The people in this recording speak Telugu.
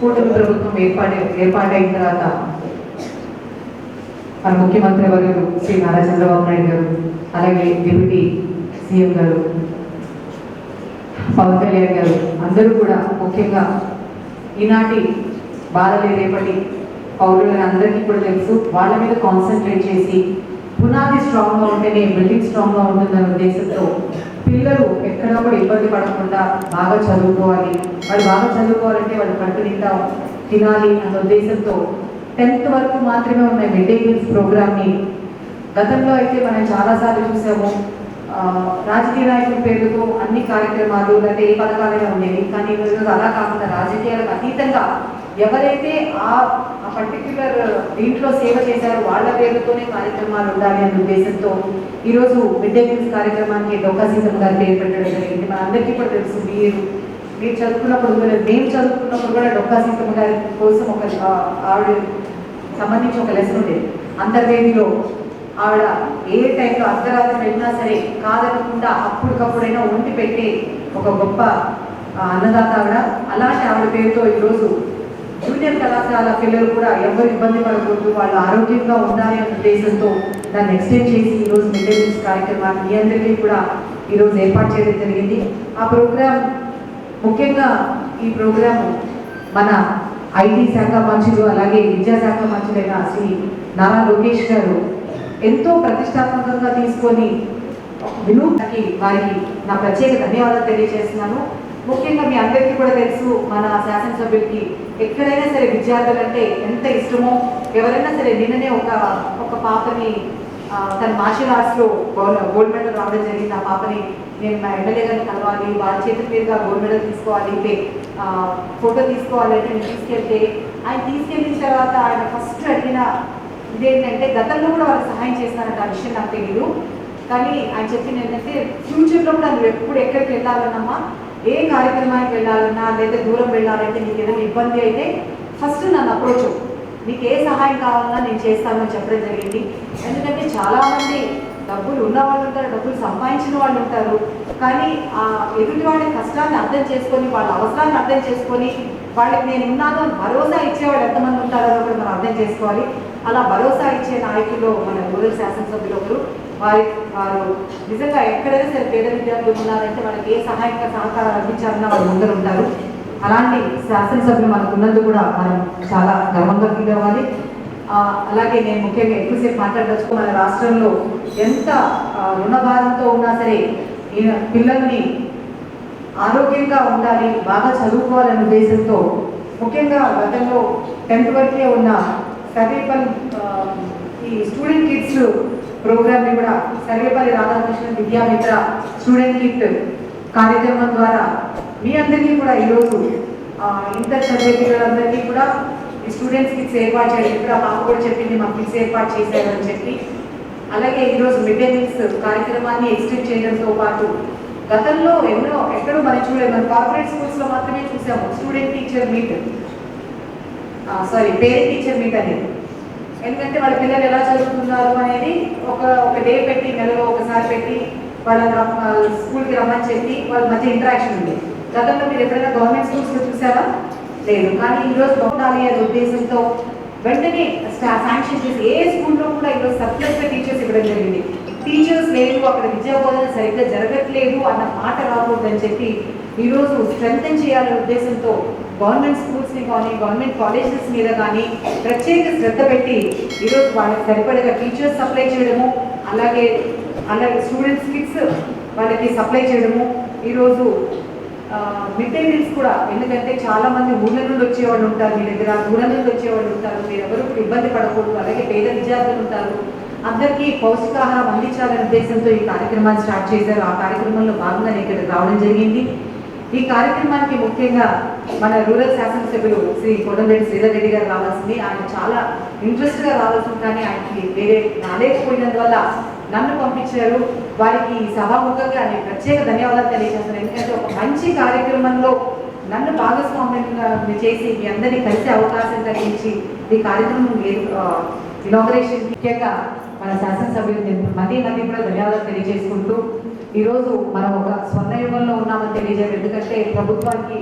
కూటమి ప్రభుత్వం ఏర్పాటైన తర్వాత మన ముఖ్యమంత్రి వర్యులు శ్రీ నారా చంద్రబాబు నాయుడు గారు, అలాగే డిప్యూటీ సీఎం గారు పవన్ కళ్యాణ్ గారు అందరూ కూడా ముఖ్యంగా ఈనాటి బాలలే రేపటి పౌరులని అందరికీ కూడా తెలుసు, వాళ్ళ మీద కాన్సన్ట్రేట్ చేసి పునాది స్ట్రాంగ్గా ఉంటేనే బిల్డింగ్ స్ట్రాంగ్గా ఉంటుందన్న ఉద్దేశంతో పిల్లలు ఎక్కడా కూడా ఇబ్బంది పడకుండా బాగా చదువుకోవాలి, వాళ్ళు బాగా చదువుకోవాలంటే వాళ్ళు కడుపు నిండా తినాలి అన్న ఉద్దేశంతో 10th వరకు మాత్రమే ఉన్న మిడ్ డే మీల్స్ ప్రోగ్రామ్ని గతంలో అయితే మనం చాలాసార్లు చూసాము. రాజకీయ నాయకుల పేరుతో అన్ని కార్యక్రమాలు లేకపోతే ఏ పథకాలైనా ఉండేవి. కానీ ఈరోజు అలా కాకుండా రాజకీయాలకు అతీతంగా ఎవరైతే ఆ పర్టిక్యులర్ దీంట్లో సేవ చేశారో వాళ్ళ పేరుతోనే కార్యక్రమాలు ఉండాలి అనే ఉద్దేశంతో ఈరోజు మిడ్ డే మీల్స్ కార్యక్రమానికి డొక్కా సీతమ్మ గారు పేరు పెట్టడం జరిగింది. మన అందరికీ కూడా తెలుసు, మీరు చదువుకున్నప్పుడు కూడా, మేము చదువుకున్నప్పుడు కూడా డొక్కా సీతమ్మ గారి కోసం ఒక ఆవిడ సంబంధించి ఒక లెసన్ ఉండేది. అంతర్వేదిలో ఆవిడ ఏ టైంలో అర్ధరాత్రి వెళ్ళినా సరే కాదనకుండా అప్పటికప్పుడైనా ఒంటి పెట్టే ఒక గొప్ప అన్నదాత ఆవిడ. అలాంటి ఆవిడ పేరుతో ఈరోజు జూనియర్ కళాశాల పిల్లలు కూడా ఎవరు ఇబ్బంది పడకూడదు, వాళ్ళు ఆరోగ్యంగా ఉండాలి అనే ఉద్దేశంతో దాన్ని ఎక్స్టెండ్ చేసి ఈరోజు మిడ్ డే మీల్స్ కార్యక్రమాన్ని మీ అందరికీ కూడా ఈరోజు ఏర్పాటు చేయడం జరిగింది. ఆ ప్రోగ్రాం ముఖ్యంగా ఈ ప్రోగ్రాము మన ఐటీ శాఖ మంత్రులు అలాగే విద్యాశాఖ మంత్రులైన శ్రీ నారా లోకేష్ గారు ఎంతో ప్రతిష్టాత్మకంగా తీసుకొని వినూత్నకి వారికి నా ప్రత్యేక ధన్యవాదాలు తెలియజేస్తున్నాను. ముఖ్యంగా మీ అందరికీ కూడా తెలుసు, మన శాసనసభ్యులకి ఎక్కడైనా సరే విద్యార్థులంటే ఎంత ఇష్టమో. ఎవరైనా సరే నిన్ననే ఒక పాపని తన మార్షల్ ఆర్ట్స్లో గోల్డ్ మెడల్ రావడం జరిగింది. ఆ పాపని నేను మా ఎమ్మెల్యే గారిని కలవాలి, వాళ్ళ చేతుల మీదుగా గోల్డ్ మెడల్ తీసుకోవాలి, ఫోటో తీసుకోవాలి అంటే నేను తీసుకెళ్తే ఆయన తీసుకెళ్ళిన తర్వాత ఆయన ఫస్ట్ అడిగిన ఇదేంటంటే గతంలో కూడా వాళ్ళకి సహాయం చేస్తానంటే ఆ విషయం నాకు తెలియదు. కానీ ఆయన చెప్పింది ఏంటంటే ఫ్యూచర్లో కూడా నువ్వు ఎప్పుడు ఎక్కడికి వెళ్ళాలన్నమ్మా, ఏ కార్యక్రమానికి వెళ్ళాలన్నా లేదా దూరం వెళ్ళాలంటే నీకు ఏదైనా ఇబ్బంది అయితే ఫస్ట్ నన్ను అప్రోచ్, నీకు ఏ సహాయం కావాలన్నా నేను చేస్తానని చెప్పడం జరిగింది. ఎందుకంటే చాలామంది డబ్బులు ఉన్న వాళ్ళు ఉంటారు, డబ్బులు సంపాదించిన వాళ్ళు ఉంటారు. కానీ ఆ ఎదుటి వాళ్ళ కష్టాన్ని అర్థం చేసుకొని, వాళ్ళ అవసరాన్ని అర్థం చేసుకొని వాళ్ళకి నేను ఉన్నాను అని భరోసా ఇచ్చేవాళ్ళు ఎంతమంది ఉంటారో కూడా మనం అర్థం చేసుకోవాలి. అలా భరోసా ఇచ్చే నాయకులు మన రూరల్ శాసనసభ్యులు ఒకరు. వారు నిజంగా ఎక్కడైనా సరే పేద విద్యార్థులు ఉన్నారంటే వాళ్ళకి ఏ సహాయక సహకారాలు అందించాలన్నా వాళ్ళు ముందరు ఉంటారు. అలాంటి శాసనసభ్యులు మనకు ఉన్నందుకు కూడా మనం చాలా గర్వంగా ఫీల్ అవ్వాలి. అలాగే నేను ముఖ్యంగా ఎక్కువసేపు మాట్లాడవచ్చు, మన రాష్ట్రంలో ఎంత రుణభారంతో ఉన్నా సరే పిల్లల్ని ఆరోగ్యంగా ఉండాలి, బాగా చదువుకోవాలనే ఉద్దేశంతో ముఖ్యంగా గతంలో 10th వరకే ఉన్న సర్వేపల్లి ఈ స్టూడెంట్ కిడ్స్ ప్రోగ్రామ్ని కూడా సర్వేపల్లి రాధాకృష్ణ విద్యామిత్ర స్టూడెంట్ కిట్ కార్యక్రమం ద్వారా మీ అందరికీ కూడా ఈరోజు ఇంటర్ చదివే పిల్లలందరికీ కూడా ఈ స్టూడెంట్స్ కిట్స్ ఏర్పాటు చేయడం, ఇప్పుడు ఆ పాప కూడా చెప్పింది మాకు కిట్స్ ఏర్పాటు చేశారని చెప్పి. అలాగే ఈరోజు మిడ్ డే మీల్స్ కార్యక్రమాన్ని ఎక్స్టెండ్ చేయడంతో పాటు గతంలో ఎక్కడో మనం చూడలేదు, మన కార్పొరేట్ స్కూల్స్లో మాత్రమే చూసాము student teacher meet, parent teacher meet అనేది. ఎందుకంటే వాళ్ళ పిల్లలు ఎలా చదువుతున్నారు అనేది ఒక డే పెట్టి, నెలలో ఒకసారి పెట్టి వాళ్ళ స్కూల్కి రమ్మని చెప్పి వాళ్ళ మధ్య ఇంటరాక్షన్ ఉంది. గతంలో మీరు ఎప్పుడైనా గవర్నమెంట్ స్కూల్స్లో చూసారా? లేదు. కానీ ఈరోజు బాగుండాలి అనే ఉద్దేశంతో వెంటనే శాంక్షన్ చేసి ఏ స్కూల్లో కూడా ఈరోజు సర్ప్లస్గా టీచర్స్ ఇవ్వడం జరిగింది. టీచర్స్ లేదు, అక్కడ విద్యా బోధన సరిగ్గా జరగట్లేదు అన్న మాట రాకూడదని చెప్పి ఈరోజు స్ట్రెంథెన్ చేయాలనే ఉద్దేశంతో గవర్నమెంట్ స్కూల్స్ని కానీ గవర్నమెంట్ కాలేజెస్ మీద కానీ ప్రత్యేక శ్రద్ధ పెట్టి ఈరోజు వాళ్ళకి సరిపడగా టీచర్స్ సప్లై చేయడము, అలాగే స్టూడెంట్స్ కిట్స్ వాళ్ళకి సప్లై చేయడము. ఈరోజు మిడ్ డే మీల్స్ కూడా, ఎందుకంటే చాలామంది ఊళ్ళ నుండి వచ్చేవాళ్ళు ఉంటారు, మీ దగ్గర దూరం నుండి వచ్చేవాళ్ళు ఉంటారు, మీరు ఎవరు ఇబ్బంది పడకూడదు, అలాగే పేద విద్యార్థులు ఉంటారు, అందరికీ పౌష్టికాహారం అందించాలనే ఉద్దేశంతో ఈ కార్యక్రమాన్ని స్టార్ట్ చేశారు. ఆ కార్యక్రమంలో భాగంగా నేను ఇక్కడ రావడం జరిగింది. ఈ కార్యక్రమానికి ముఖ్యంగా మన రూరల్ శాసనసభ్యులు శ్రీ కోటంరెడ్డి శ్రీధర్ రెడ్డి గారు రావాల్సింది. ఆయన చాలా ఇంట్రెస్ట్గా రావాల్సింది, కానీ ఆయనకి వేరే రాలేకపోయినందువల్ల నన్ను పంపించారు. వారికి సభాముఖంగా నేను ప్రత్యేక ధన్యవాదాలు తెలియజేస్తాను. ఎందుకంటే ఒక మంచి కార్యక్రమంలో నన్ను భాగస్వామ్యంగా చేసి మీ అందరినీ కలిసే అవకాశం కలిగించి ఈ కార్యక్రమం ఇనాగరేషన్ ముఖ్యంగా మన శాసనసభ్యులు మధ్య కూడా ధన్యవాదాలు తెలియజేసుకుంటూ ఈరోజు మనం ఒక స్వర్ణయుగంలో ఉన్నామని తెలియజేయాలి. ఎందుకంటే ప్రభుత్వానికి